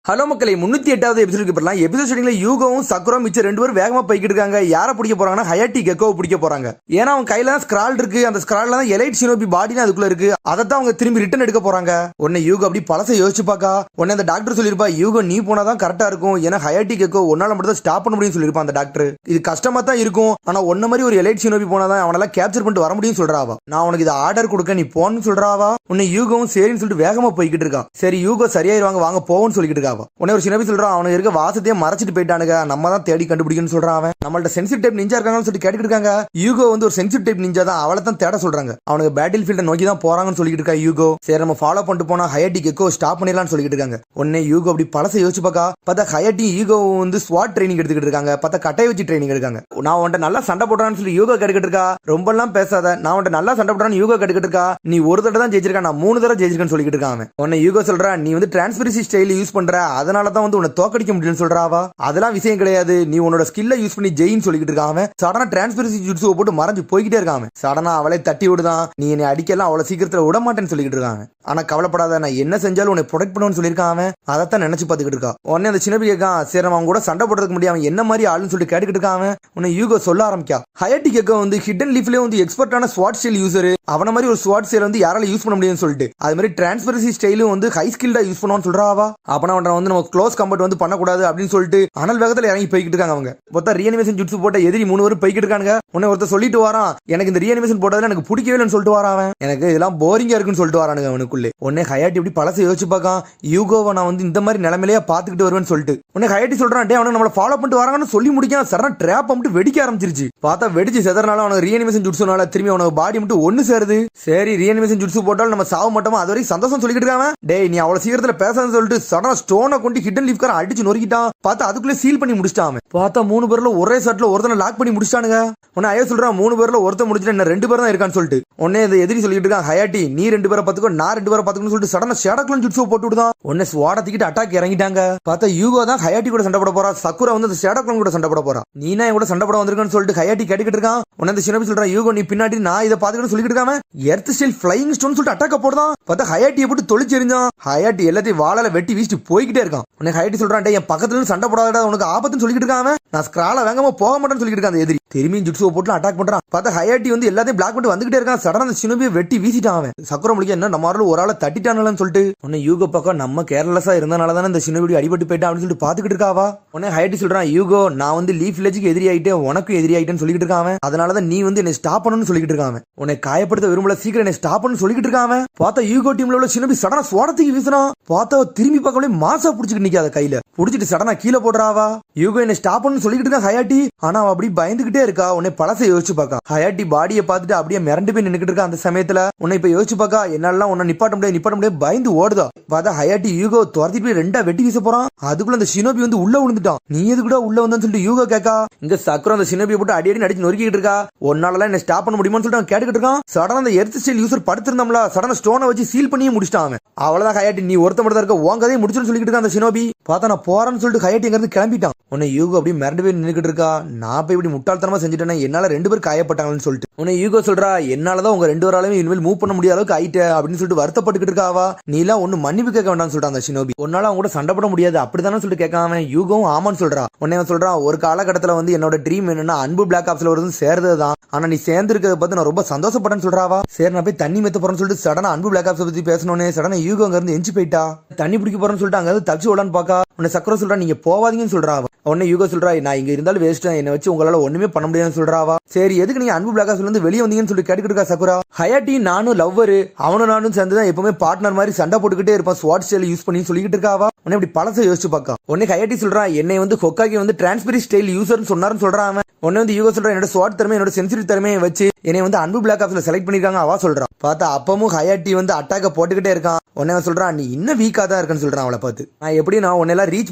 Hello மக்களே 308வது எபிசோடுக்கு போறலாம். Episode ஸ்டார்டிங்ல யூகோவும் சக்குரும் மிச்ச ரெண்டு பேரும் வேகமா போய்கிட்டு இருக்காங்க. யாரை பிடிக்க போறாங்கன்னா ஹயாட்டி கெக்கோவை பிடிக்க போறாங்க. ஏன்னா அவன் கையில தான் ஸ்கிரால் இருக்கு. அந்த ஸ்கிரால்ல தான் எலைட் ஷினோபி பாடினா அதுக்குள்ள இருக்கு. அதை தான் அவங்க திரும்பி ரிட்டர்ன் எடுக்க போறாங்க. உடனே யூகோ அப்படி பழசை யோசிச்சு பாக்கா. உடனே அந்த டாக்டர் சொல்லிருப்பா, யூகோ நீ போனாதான் கரெக்டா இருக்கும். ஏன்னா ஹயாட்டி கெக்கோ ஒன்னால மட்டும் தான் ஸ்டாப் பண்ண முடியும்னு சொல்லிருப்பான் அந்த டாக்டர். இது கஷ்டமா தான் இருக்கும். ஆனா ஒன்ன மாதிரி ஒரு எலைட் ஷினோபி போனாதான் அவனால கேப்சர் பண்ணிட்டு வர முடியும் சொல்றாவா. நான் உனக்கு இதை ஆர்டர் கொடுக்க நீ போன்னு சொல்றாவா. உன்னை யூகோவும் சரின்னு சொல்லிட்டு வேகமா போய்கிட்டு இருக்கான். சரி யூகோ சரியாயிருவாங்க வாங்க போவோம்னு சொல்லிட்டு இருக்காவா. உடனே ஒரு ஷினோபி சொல்றான், அவனுக்கு இருக்க வாசத்தையே மறைச்சிட்டு போயிட்டானுங்க, நம்ம தான் தேடி கண்டுபிடிக்கணும்னு சொல்றான். அவன் நம்மள்ட்ட சென்சிட்டிவ் டைப் நிஞ்சா இருக்காங்கன்னு சொல்லிட்டு கேட்டுட்டு இருக்காங்க. யூகோ வந்து ஒரு சென்சிட்டிவ் டைப் நிஞ்சா தான், அவளை தான் தேட சொல்றாங்க. அவனுக்கு பேட்டில் ஃபீல்ட நோக்கி தான் போறாங்கன்னு சொல்லிட்டு இருக்கா யூகோ. சரி நம்ம ஃபாலோ பண்ணிட்டு போனா ஹயாட்டி கெக்கோ ஸ்டாப் பண்ணிடலாம்னு சொல்லிட்டு இருக்காங்க. உடனே யூகோ அப்படி பழசை யோசிச்சு பார்த்தா ஹயாட்டி யூகோ வந்து ஸ்வாட் ட்ரைனிங் எடுத்துக்கிட்டு இருக்காங்க. பார்த்தா கட்டை வச்சு ட்ரைனிங் எடுக்காங்க. நான் உன்ட்ட நல்லா சண்டை போடுறான்னு சொல்லி யூகோ கேட்டுக்கிட்டு இருக்கா. ரொம்ப எல்லாம் பேசாத, நான் உன்ட்ட நல்லா சண்டை போடுறான்னு யூகோ கேட்டுக்கிட்டு இருக்கா. நீ ஒரு தடவை தான் ஜெயிச்சிருக்கா, நான் 3 தடவை ஜெயிச்சிருக்கேன்னு சொல்லிட்டு இருக்கான். உடனே யூகோ சொல்றா, நீ வந்து டிரான்ஸ்பரன்சி ஸ்டைல் யூஸ் பண்ற, அதனால தான் வந்து உன்னை தோக்கடிக்க முடியும்னு சொல்றாவா. அதெல்லாம் விஷயம் கிடையாது, நீ உன்னோட ஸ்கில்ல யூஸ் பண்ணி ஜெயின்னு சொல்லிட்டு இருக்கான். சடனா டிரான்ஸ்பரன்சி ஜுட்ஸுவை போட்டு மறைஞ்சு போய்கிட்டே இருக்கான். சடனா அவளை தட்டி விடுதான், நீ என்னை அடிக்கலாம் அவ்வளவு சீக்கிரத்துல விட மாட்டேன்னு சொல்லிட்டு இருக்காங்க. ஆனா கவலைப்படாத, நான் என்ன செஞ்சாலும் உன்னை ப்ரொடெக்ட் பண்ணுவேன்னு சொல்லியிருக்கான். அதைத்தான் நினைச்சு பாத்துக்கிட்டு இருக்கா. உடனே அந்த சின்ன கேட்கான், சரி அவன் கூட சண்டை போடுறதுக்கு முடியும், அவன் என்ன மாதிரி ஆளுன்னு சொல்லிட்டு கேட்டுக்கிட்டு இருக்கான். உன்னை யூகோ சொல்ல ஆரம்பிக்கா, ஹயாட்டி கெக்கோ வந்து ஹிடன் லீஃப்லயே வந்து எக்ஸ்பர்ட்டான ஸ்வாட் ஸ்டைல் யூசர், அவன மாதிரி ஒரு ஸ்வாட் ஸ்டைல் வந்து யாரால யூஸ் பண்ண முடியும்னு சொல்லிட்டு அது மாதிரி டிரான்ஸ்பரன்சி ஸ்டைலும் வந்து ஹை ஸ்கில்டா யூஸ் பண்ணுவான்னு சொல்றாவா. அப்பனா அவன் வந்து நம்ம க்ளோஸ் கம்பேட் வந்து பண்ணக்கூடாது அப்படின்னு சொல்லிட்டு அனல் வேகத்துல இறங்கி போய்கிட்டு இருக்காங்க. அவங்க மொத்தம் ரீஅனிமேஷன் ஜுட்ஸு போட்ட எதிரி 3 பேரும் போய்கிட்டு இருக்காங்க. உன்னை ஒருத்தர் சொல்லிட்டு வரான், எனக்கு இந்த ரீஅனிமேஷன் போட்டதுல எனக்கு பிடிக்கவே இல்லைன்னு சொல்லிட்டு வரான். எனக்கு இதெல்லாம் போரிங்கா இருக்குன்னு சொல்லிட்டு வரானுங்க அவனுக்குள்ளே. உடனே ஹயாட்டி இப்படி பழசை யோசிச்சு பார்க்கான், யூகோவை நான் வந்து இந்த மாதிரி நிலைமையிலேயே பாத்துக்கிட்டு வருவேன்னு சொல்லிட்டு. உடனே ஹயாட்டி சொல்றான், டே அவனுக்கு நம்மள ஃபாலோ பண்ணிட்டு வராங்கன்னு சொல்லி முடிக்கான். சரணா ட்ராப் மட்டும் வெடிக்க ஆரம்பிச்சிருச்சு. பார்த்தா வெடிச்சு செதறனால அவனுக்கு ரீஅனிமேஷன் ஜுட்ஸுனால திரும்பி அவனுக்கு பாடி மட்டும் ஒன்னு சேருது. சரி ரீஅனிமேஷன் ஜுட்ஸு போட்டாலும் நம்ம சாவ மாட்டோமா, அது வரைக்கும் சந்தோஷம் சொல்லிக்கிட்டு இருக்காங்க. டே நீ அவ்வளவு சீக்கிரத்துல பேசான்னு சொல்லிட்டு சடனா ஸ்டோனை கொண்டு ஹிடன் லீஃப்காரன் அடிச்சு நொறுக்கிட்டான். பார்த்தா அதுக்குள்ளே சீல் பண்ணி முடிச்சிட்டான். பார்த்தா 3 பேர்ல ஒரே ஷாட்ல ஒருத்தனை லாக் பண்ணி முடிச்சிட்டானுங்க. உடனே ஐயா சொல்றான், 3 பேர்ல ஒருத்தன் முடிச்சுட்டு என்ன 2 பேர் தான் இருக்கான்னு சொல்லிட்டு. உடனே இந்த எதிரி சொல்லிட்டு இருக்கான், ஹயாட்டி நீ 2 பேரை பாத்துக்கோ, நான் 2 பேரை பாத்துக்கணும்னு சொல்லிட்டு சடனா ஷேடக்லன் ஜுட்ஸு போட்டு விடுதான். உடனே ஸ்வாடத்திக்கிட்டு அட்டாக் இறங்கிட்டாங்க. பார்த்தா யூகோ தான் ஹயாட்டி கூட சண்டை போட போறா. சக்குரா வந்து அந்த ஷேடக்லன் கூட சண்டை போட போறா. நீனா என் கூட சண்டை போட வந்திருக்கான்னு சொல்லிட்டு ஹயாட்டி கேட்டுக்கிட்டு இருக்கான். உடனே இந்த ஷினோபி சொல்றான், யூகோ நீ பின்னாடி நான் இதை பாத்துக்கிட்டு சொல்லிட்டு இருக்காம எர்த் ஸ்டைல் ஃப்ளையிங் ஸ்டோன் சொல்லிட்டு அட்டாக்க போடுதான். பார்த்தா ஹயாட்டியை போட்டு தொலைச்சு எறிஞ்சான். ஹயாட்டி எல்லாத்தையும் வாளால வெட்டி வீசிட்டு போய்கிட்டே இருக்கான். உடனே ஹயாட்டி சொல்றான், என் பக்கத்துல இருந்து சண்டை போடாதடா, உனக்கு ஆபத்துன்னு சொல்லிட்டு இருக்கான். நான் ஸ்கிரால வேகமா போக மாட்டேன்னு சொல்லிட்டு இருக்கான். அந்த எதிரி திரும்பி ஜுட்ஸுவை போட்டு அட்டாக் பண்றான். பார்த்தா ஹயாட்டி வந்து எல்லாத்தையும் பிளாக் பண்ணிட்டு வந்துகிட்டே இருக்கான். சடனா அந்த ஷினோபியை வெட்டி வீசிட்டான். சக்குரம் முடிக்க என்ன நம்ம ஒரு ஆளை தட்டிட்டானு சொல்லிட்டு உடனே யூகோ பக்கம் நம்ம கேர்லெஸ்ஸா இருந்தனால தானே இந்த ஷினோபி அடிபட்டு போயிட்டான் அப்படின்னு சொல்லிட்டு பாத்துக்கிட்டு இருக்காவா. உடனே ஹயாட்டி சொல்றான், யூகோ நான் வந்து லீஃப் வில்லேஜுக்கு எதிரி ஆயிட்டேன், உனக்கு எதிரி ஆயிட்டேன்னு சொல்லிட்டு இருக்கான். அதனாலதான் நீ வந்து என்ன ஸ்டாப் பண்ணணும்னு சொல்லிட்டு இருக்கான். உன்னை காயப்படுத்த விரும்பல, சீக்கிரம் என்ன ஸ்டாப் பண்ணு சொல்லிட்டு இருக்கான். பார்த்தா யூகோ டீம்ல உள்ள ஷினோபி சடனா ஸ்வாடத்துக்கு வீசினான். பார்த்தா திரும்பி பார்க்கவே மாசா புடிச்சிட்டு நிக்காத கையில புடிச்சிட்டு சடனா கீழே போடுறாவா. யூகோ என்ன ஸ்டாப் பண்ணு சொல்லிட்டு இருக்கா ஹயாட்டி. ஆனா அப்படி பயந்துகிட்டே இருக்கா. உன்னை பழசை யோசிச்சு பாக்கா. ஹயாட்டி பாடியை பார்த்துட்டு அப்படியே மிரண்டு போய் நின்னுக்கிட்டு இருக்கா. அந்த சமயத்துல உன்னை இப்ப யோசிச்சு பாக்கா, என்னால உன்னை நிப்பாட்ட முடியாது பயந்து ஓடுதா. பார்த்தா ஹயாட்டி யூகோ துரத்திட்டு போய் 2 வெட்டி வீச போறான். அதுக்குள்ள அந்த ஷினோபி வந்து உள்ள விழுந்துட்டான். நீ எது கூட உள்ள வந்தான்னு சொல்லிட்டு யூகோ கேக்கா. இங்க சக்கரம் அந்த ஷினோபியை போட்டு அடி அடிச்சு நொறுக்கிட்டு இருக்கா. ஒன்னால என்ன ஸ்டாப் பண்ண முடியுமான்னு சொல்லிட்டு கேட்டுக்கிட்டு இருக்கான். சடனா அந்த எர்த் ஸ்டைல் யூசர் படுத்திருந்தோம்ல, சடனா ஸ்டோனை வச்சு சீல் பண்ணியே முடிச்சிட்டான். அவ்வளவுதான் ஹயாட்டி, நீ ஒருத்த மட்டும் இருக்க, உன் கதையை முடிச்சுன்னு சொல்லிட்டு இருக்கான் அந்த ஷினோபி. பார்த்தா நான் போறேன்னு சொல்லிட்டு ஹயாட்டி எங்க இருந்து கிளம்பிட்டான். உன்னை யூகோ அப்படி மிரண்டு போய் நின்னுக்கிட்டு இருக்கா. நான் போய் இப்படி முட்டாள்தனமா செஞ்சுட்டேன்னா என்னால 2 பேர் காயப்பட்டாங்கன்னு சொல்லிட்டு உன்னை யூகோ சொல்றா, என்னாலதான் உங்க 2 பேராலுமே இனிமேல் மூவ் பண்ண முடியாத அளவுக்கு ஆயிட்ட அப்படின்னு சொல்லிட்டு வருத்தப்பட்டுக்கிட்டு இருக்காவா. நீ எல்லாம் ஒண்ணு மன்னிப்பு கேட்க வேண்டாம்னு சொல்றான் அந்த ஷினோபி. உன்னால அவங்க கூட சண்டை போட முடியாது அப்படித்தானே சொல்லிட்டு கேட்காம யூகோவும் ஆமான்னு சொல்றா. உன்னை சொல்றான், ஒரு காலகட்டத்துல வந்து என்னோட ட்ரீம் என்னன்னா அன்பு பிளாக் ஆப்ஸ்ல ஒரு சேர்ந்ததுதான், ஆனா நீ சேர்ந்து இருக்கிறத பார்த்து நான் ரொம்ப சந்தோஷப்பட்டேன்னு சொல்றாவா. சரி நான் போய் தண்ணி மெத்த போறேன்னு சொல்லிட்டு சடனா அன்பு பிளாக் ஆப்ஸ் பத்தி பேசணும்னே சடனா யூகோ அங்க இருந்து எஞ்சி போயிட்டா. தண்ணி பிடிக்க போறேன்னு சொல்லிட்டு அங்க தப்பிச்சு ஓடான்னு பாக்கா. உன்னை சக்கரம் சொல்றா, நீங்க போவாதீங்கன்னு சொல்றாவா. உடனே யூகோ சொல்றா, நான் இங்க இருந்தாலும் வேஸ்ட், என்ன வச்சு உங்களால ஒண்ணுமே பண்ண முடியாதுன்னு சொல்றாவா. சரி எதுக்கு நீங்க அன்பு பிளாக் ஆப்ஸ்ல இருந்து வெளியே வந்தீங்கன்னு சொல்லி கேட்டுக்கிட்டு இருக்கா சக்குரா. ஹயாட்டி நானும் லவ்வரு, அவனும் நானும் சேர்ந்துதான் எப்பவுமே பார்ட்னர் மாதிரி சண்டை போட்டுக்கிட்டே இருப்பான் ஸ்வாட் ஸ்டைல் யூஸ் பண்ணி சொல்லிக்கிட்டு இருக்காவா. உடனே இப்படி பழசை யோசிச்சு பாக்கா. உடனே ஹயாட்டி சொல்றா, என்னை வந்து ஹொக்காகி வந்து டிரான்ஸ்பரி ஸ்டைல் யூசர்னு சொன்னாருன்னு சொல்றான். உடனே வந்து யூகோ சொல்றா, என்னோட ஸ்வாட் திறமை என்னோட சென்சிட்டிவ் திறமையை வச்சு என்னை வந்து அன்பு பிளாக் ஆப்ஸ்ல செலக்ட் பண்ணிருக்காங்க அவா சொல்றான். பார்த்தா அப்பமும் ஹயாட்டி வந்து அட்டாக்க போட்டுக்கிட்டே இருக்கான். உடனே சொல்றான், நீ இன்னும் வீக்கா தான் இருக்கன்னு சொல்றான். அவளை பார்த்து நான் எப்படி நான் உன்னெல்லாம் ரீச்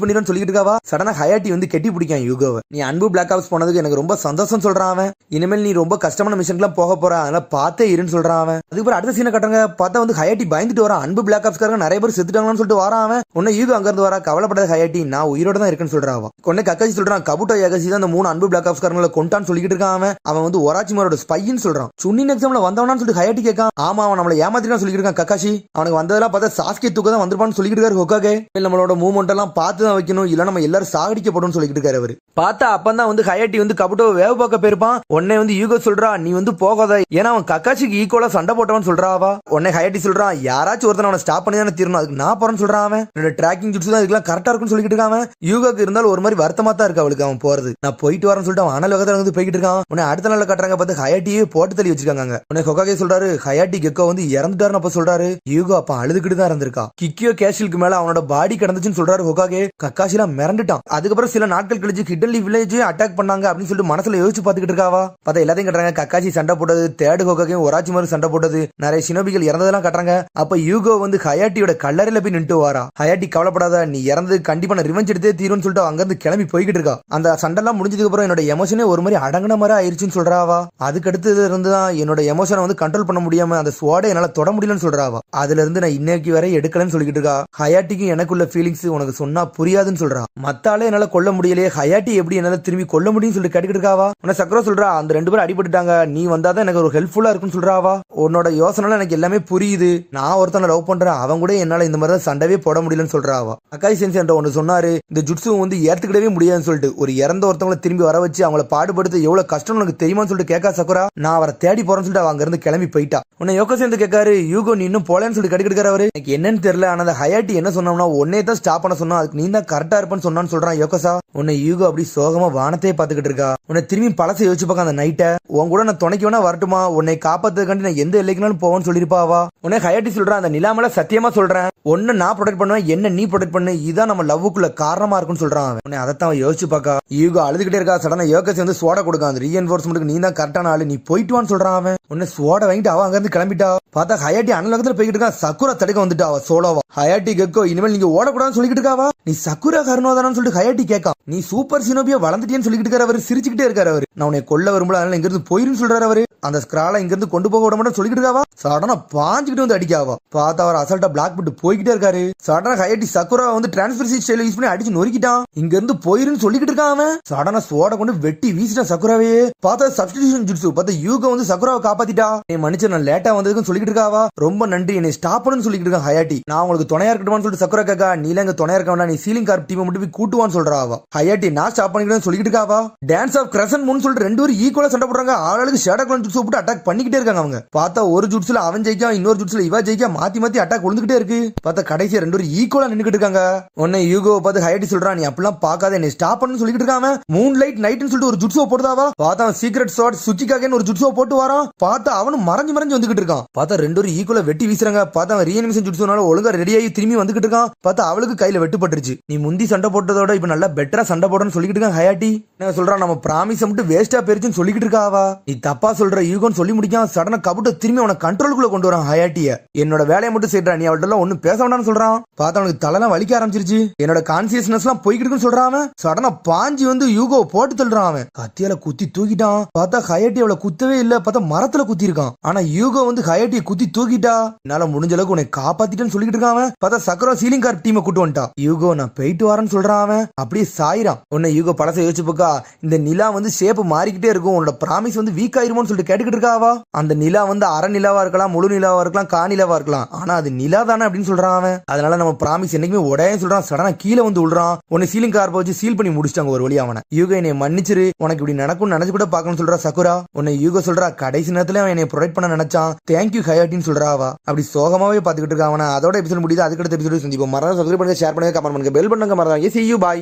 பண்ணிடுன்னு சொல்லிட்டு இருக்காவா. சடனா ஹயாட்டி வந்து கெட்டி பிடிக்கான் யூகோவை. நீ அன்பு பிளாக் ஆப்ஸ் போனதுக்கு எனக்கு ரொம்ப சந்தோஷம் சொல்றான் அவன். இனிமேல் நீ ரொம்ப கஷ்டமான மிஷன்லாம் போக போற, அதனால பார்த்தே இருன்னு சொல்றான் அவன். அதுக்கப்புறம் அடுத்த சீனை கட்டுறாங்க. பார்த்தா வந்து ஹயாட்டி பயந்துட்டு வரான். அன்பு பிளாக் ஆப்ஸ்காரங்க நிறைய பேர் செத்துட்டாங்கன்னு சொல்லிட்டு வரான் அவன். உடனே யூகோ அங்க இருந்து வரா, கவலைப்படாத ஹயாட்டி, நான் உயிரோட தான் இருக்கேன்னு சொல்றான். உடனே கக்காசி சொல்றான், கபுட்டோ ஏகசி தான் அந்த 3 அன்பு பிளாக் ஆப்ஸ்காரங்களை கொண்டான்னு சொல்லிட்டு இருக்கான் அவன். அவன் வந்து ஒராச்சிமாரோட ஸ்பைன்னு அப்படின்னு சொல்றான். சுனின் எக்ஸாம்ல வந்தவனான்னு சொல்லிட்டு ஹயாட்டி கேட்கான். ஆமா, அவன் நம்மள ஏமாத்திட்டான்னு சொல்லிட்டு இருக்கான் கக்காஷி. அவனுக்கு வந்ததெல்லாம் பார்த்தா சாஸ்கே தூக்க தான் வந்திருப்பான்னு சொல்லிட்டு இருக்காரு ஹோகாகே. நம்மளோட மூவ்மெண்ட் எல்லாம் பார்த்து தான் வைக்கணும், இல்ல நம்ம எல்லாரும் சாகடிக்கப்படும் சொல்லிட்டு இருக்காரு அவரு. பார்த்தா அப்பதான் வந்து ஹயாட்டி வந்து கபுட்டோவை வேவ பார்க்க போயிருப்பான். உடனே வந்து யூகோ சொல்றா, நீ வந்து போகாத, ஏன்னா அவன் கக்காஷிக்கு ஈக்குவலா சண்டை போட்டவன் சொல்றாவா. உடனே ஹயாட்டி சொல்றான், யாராச்சும் ஒருத்தன் அவனை ஸ்டாப் பண்ணி தானே தீரணும், அதுக்கு நான் போறேன்னு சொல்றான். அவன் என்னோட ட்ராக்கிங் ஜுட்ஸ் தான் இதுக்கெல்லாம் கரெக்டா இருக்குன்னு சொல்லிட்டு இருக்கான். யூகோக்கு இருந்தாலும் ஒரு மாதிரி வருத்தமா தான் இருக்கு அவளுக்கு அவன் போறது. நான் போயிட்டு வரேன்னு சொல்லிட்டு அவன் அனல் வகத்துல வந்து போய்கிட்டு இருக்கான். உடனே அடுத்த நாள் கட்டுறாங்க பார்த்து ஹயாட்டியே போட்டு தள்ளி வச்சிருக்காங்க. உடனே ஹோகாகே சொல்றாரு, ஹயாட்டி கெக்கோ வந்து இறந்துட்டாருன்னு அப்ப சொல்றாரு. யூகோ அப்ப அழுதுகிட்டு தான் இருந்திருக்கா. கிக்கியோ கேஷலுக்கு மேல அவனோட பாடி கிடந்துச்சுன்னு சொல்றாரு ஹோகாகே. கக்காஷி எல்லாம் மிரண்டுட்டான். அதுக்கப்புறம் சில நாட்கள் கழிச்சு ஹிடன் லீஃப் வில்லேஜ் அட்டாக் பண்ணாங்க அப்படின்னு சொல்லிட்டு மனசுல யோசிச்சு பாத்துக்கிட்டு இருக்காவா. பார்த்தா எல்லாத்தையும் கட்டுறாங்க. கக்காஷி சண்டை போட்டது, தேர்டு ஹோகாகே ஒராச்சி மாதிரி சண்டை போட்டது, நிறைய ஷினோபிகள் இறந்ததெல்லாம் கட்டுறாங்க. அப்ப யூகோ வந்து ஹயாட்டியோட கல்லறையில போய் நின்று வாரா. ஹயாட்டி கவலைப்படாத, நீ இறந்து கண்டிப்பா நான் ரிவெஞ்ச் எடுத்தே தீரும்னு சொல்லிட்டு அங்க இருந்து கிளம்பி போய்கிட்டு இருக்கா. அந்த சண்டெல்லாம் முடிஞ்சதுக்கு அப்புறம் என்னோட எமோஷனே ஒரு மாதிரி அடங்கின மாதிரி ஆயிருச்சுன்னு சொல்றாவா. அதுக்கு அடுத்தது இருந்துதான் என்னோட எமோஷனை வந்து கண்ட்ரோல் பண்ண முடியாம அந்த ஸ்வாடை என்னால தொட முடியலன்னு சொல்றாவா. அதுல இருந்து நான் இன்னைக்கு வரை எடுக்கலன்னு சொல்லிட்டு இருக்கா. ஹயாட்டிக்கு எனக்குள்ள ஃபீலிங்ஸ் உனக்கு சொன்னா புரியாதுன்னு சொல்றா. மத்தாலே என்னால கொல்ல முடியலையே, ஹயாட்டி எப்படி என்னால திரும்பி கொல்ல முடியும்னு சொல்லிட்டு கேட்டுக்கிட்டு இருக்காவா. உன்ன சக்கரோ சொல்றா, அந்த 2 பேரும் அடிபட்டுட்டாங்க, நீ வந்தாதான் எனக்கு ஒரு ஹெல்ப்ஃபுல்லா இருக்குன்னு சொல்றாவா. உன்னோட யோசனை எனக்கு எல்லாமே புரியுது, நான் ஒருத்தனை லவ் பண்றேன், அவன் கூட என்னால இந்த மாதிரி சண்டவே போட முடியலன்னு சொல்றாவா. அக்காய் சென்சி என்ற ஒன்று சொன்னாரு, இந்த ஜுட்ஸு வந்து ஏத்துக்கிடவே முடியாதுன்னு சொல்லிட்டு. ஒரு இறந்த ஒருத்தவங்களை திரும்பி வர வச்சு அவங்கள பாடுபடுத்த எவ்வளவு கஷ்டம் உனக்கு தெரியுமான்னு சொல்லிட்டு கேட்கா சக்குரா. நான் அவரை தேடி போறேன்னு சொல்லிட்டு அவங்க இருந்து கிளம்பி போயிட்டா. உன்னை யோகா சேர்ந்து கேட்காரு, யூகோ நீ இன்னும் போலன்னு சொல்லிட்டு கடிக்கிட்டு அவரு. எனக்கு என்னன்னு தெரியல, ஆனா அந்த ஹயாட்டி என்ன சொன்னோம்னா ஒன்னே தான் ஸ்டாப் பண்ண சொன்னா, அதுக்கு நீ தான் கரெக்டா இருப்பேன்னு சொன்னான்னு சொல்றான் யோகசா. உன்னை யூகோ அப்படி சோகமா வானத்தையே பாத்துக்கிட்டு இருக்கா. உன்னை திரும்பி பழசை யோசிச்சு பார்க்க அந்த நைட்டை உன் கூட நான் துணைக்கு வேணா வரட்டுமா, உன்னை காப்பாத்துக்காண்டி நான் எந்த எல்லைக்குனாலும் போவேன்னு சொல்லிருப்பாவா. உன்னை ஹயாட்டி சொல்றான், அந்த நிலாமல சத்தியமா சொல்றேன், ஒன்னு நான் ப்ரொடெக்ட் பண்ணுவேன், என்ன நீ ப்ரொடெக்ட் பண்ணு, இதான் நம்ம லவ்வுக்குள்ள காரணமா இருக்குன்னு சொல்றான் அவன். உன்னை அதைத்தான் யோசிச்சு பாக்கா. யூகோ அழுதுகிட்டே இருக்கா. சடனா யோகஸ் வந்து சோடா கொடுக்கான், அந்த ரீஎன்ஃபோர்ஸ்மெண்ட்டுக்கு நீ தான் கரெக்டான ஆளு, நீ போயிட்டு வான்னு சொல்றான் அவன். உன்னை சோடா வாங்கிட்டு அவன் அங்க இருந்து கிளம்பிட்டா. பார்த்தா ஹயாட்டி அனலகத்துல போய்கிட்டு இருக்கா. சக்குரா தடுக்க வந்துட்டா அவ சோலோவா. ஹயாட்டி கெக்கோ இனிமேல் நீங்க ஓடக்கூடாதுன்னு சொல்லிட்டு இருக்காவா. நீ சக்குரா கருணோதானு சொல்லிட்டு ஹயாட்டி கேட்கான். நீ சூப்பர் சினோபியா வளர்ந்துட்டேன்னு சொல்லிட்டு இருக்காரு அவரு. சிரிச்சுக்கிட்டே இருக்காரு அவரு. நான் உன்னை கொல்ல வரும்போது அதனால இங்க இருந்து போயிருன்னு சொல்றாரு அவரு. அந்த ஸ்கிரால இங்க இருந்து கொண்டு போக விட மாட்டேன்னு சொல்லிட்டு இருக்காவா. சடனா பாஞ்சுக்கிட்டு வந்து அடிக்காவா. பார்த்தா அவர் அசால்ட்டா பிளாக் போட்டு போய்கிட்டே இருக்காரு. சடனா ஹயாட்டி சக்குரா வந்து டிரான்ஸ்பர் ஸ்டைல் யூஸ் பண்ணி அடிச்சு நொறுக்கிட்டான். இங்க இருந்து போயிருன்னு சொல்லிட்டு இருக்கான் அவன். சடனா சோட கொண்டு வெட்டி வீசிட்டான் சக்குராவே. பார்த்தா சப்ஸ்டிடியூஷன் ஜுட்ஸு. பார்த்தா யூகோ வந்து சக்குராவை காப்பாத்திட்டா. என் மனுஷன் நான் லேட்டா வந்ததுன்னு சொல்லிட்டு இருக்காவா. ரொம்ப நன்றி, என்னை ஸ்டாப் பண்ணுன்னு சொல்லிட்டு இருக்கான் ஹயாட்டி. நான் உங்களுக்கு துணையா இருக்கட்டுமான்னு சொல்லிட்டு சக்குரா கேக்கா. நீல எங்க துணையா இருக்க வேண்டாம், நீ சீலிங் கார்ப் டீமை மட்டும் போய் கூட்டுவான்னு சொல்றாவா. ஹயாட்டி நான் ஸ்டாப் பண்ணிக்கிறேன்னு சொல்லிட்டு இருக்காவா. டான்ஸ் ஆஃப் கிரசன் மூணு சொல்லிட்டு 2 பேரும் ஈக்குவலா சண்டை போடுறாங்க. ஆளுக்கு ஷேடோ கிளான் ஜுட்ஸு போட்டு அட்டாக் பண்ணிக்கிட்டே இருக்காங்க அவங்க. பார்த்தா ஒரு ஜுட்ஸ்ல அவன் ஜெயிக்கா, இன்னொரு ஜுட்ஸ்ல இவ ஜெயிக்கா, மாத்தி மாத்தி அட்டாக் விழுந்துகிட்டே இருக்கு. பார்த்தா கடைசியா 2 பேரும் ஈக்குவலா நின்னுக்கிட்டு இருக்காங்க. உடனே யூகோவை பார்த்து ஹயாட்டி சொல்றான், நீ அப்படிலாம் பார்க்காத, என்னை ஸ்டாப் பண்ணு சொல்லிட்டு இருக்காம. மூன் லைட் நைட்னு சொல்லிட்டு ஒரு ஜுட்ஸோ போடுதாவா. பார்த்தா சீக்ரெட் ஷாட் சுச்சிகாகேன்னு ஒரு ஜுட்ஸோ போட்டு வரான். பார்த்தா அவனும் மறைஞ்சு மறைஞ்சு வந்துகிட்டு இருக்கான். பார்த்தா 2 பேரும் ஈக்குவலா வெட்டி வீசுறாங்க. பார்த்தா அவன் ரீஅனிமேஷன் ஜுட்ஸோனால ஒழுங்கா ரெடியாகி திரும்பி வந்துகிட்டு இருக்கான். பார்த்தா அவளுக்கு கையில வெட்டுப்பட்டுருச்சு. நீ முந்தி சண்டை போட்டதோட இப்ப நல்லா பெட்டரா சண்டை போடணும்னு சொல்லிட்டு இருக்கான் ஹயாட்டி. என்ன சொல்றான், நம்ம பிராமிஸ் மட்டும் வேஸ்டா போயிருச்சுன்னு சொல்லிட்டு இருக்காவா. நீ தப்பா சொல்ற யூகோன்னு சொல்லி முடிக்கான். சடனா கபுட்ட திரும்பி அவனை கண்ட்ரோலுக்குள்ள கொண்டு வரான் ஹயாட்டிய. என்னோட வேலையை மட்டும் செய்யறா, நீ அவள்கிட்ட எல்லாம் ஒன்னும் பேச வேண்டாம்னு சொல்றான். பார்த்தா அவனுக்கு தலைலாம் வலிக்க ஆரம்பிச்சிருச்சு. என்னோட கான்சியஸ்னஸ் எல்லாம் போய்கிட்டு சொல்றான் அவன். சடனா பாஞ்சி வந்து யூகோ போட்டு தள்ளுறான் அவன். கத்தியால குத்தி தூக்கிட்டான். பார்த்தா ஹயாட்டி அவளை குத்தவே இல்ல. பார்த்தா மரத்துல குத்தி இருக்கான். ஆனா யூகோ வந்து ஹயாட்டியை குத்தி தூக்கிட்டா. என்னால முடிஞ்ச அளவுக்கு உன்னை காப்பாத்திட்டேன்னு சொல்லிட்டு இருக்கான் அவன். பார்த்தா சக்கரா சீலிங் கார்ப் டீமை கூட்டு வந்துட்டா. யூகோ நான் போயிட்டு வரேன்னு சொல்றான் அவன். அப்படியே சாயிரான். உன்னை யூகோ பழச யோசிச்சு போக்கா. இந்த நிலா வந்து ஷேப் மாறிக்கிட்டே இருக்கும், உன்னோட பிராமிஸ் வந்து வீக் ஆயிருமோன்னு சொல்லிட்டு கேட்டுக்கிட்டு இருக்காவா. அந்த நிலா வந்து அரை நிலாவா இருக்கலாம், முழு நிலாவா இருக்கலாம், காணிலாவா இருக்கலாம், ஆனா அது நிலா தானே அப்படின்னு சொல்றான் அவன். அதனால நம்ம பிராமிஸ் என்னைக்குமே உடையன்னு சொல்றான். சடனா கீழே வந்து விடுறான். உன்னை சீலிங் கார்பை வச்சு சீல் பண்ணி முடிச்சிட்டாங்க ஒரு வழி அவனை. யூகோ என்னை மன்னிச்சிரு, உனக்கு இப்படி நடக்கும் நினைச்சு கூட பாக்கணும்னு சொல்றா சக்குரா. உன்னை யூகோ சொல்றா, கடைசி நேரத்துல அவன் என்னை ப்ரொடெக்ட் பண்ண நினைச்சான், தேங்க்யூ ஹயாட்டின்னு சொல்றாவா. அப்படி சோகமாவே பாத்துக்கிட்டு இருக்கான் அவனை. அதோட எபிசோட் முடியுது. அதுக்கடுத்த எபிசோட் சந்திப்போம். மறந்து சப்ஸ்கிரைப் பண்ணுங்க, ஷேர் பண்ணுங்க, கமெண்ட் பண்ணுங்க, பெல் பண்ணுங்க. மறந்து see you bye.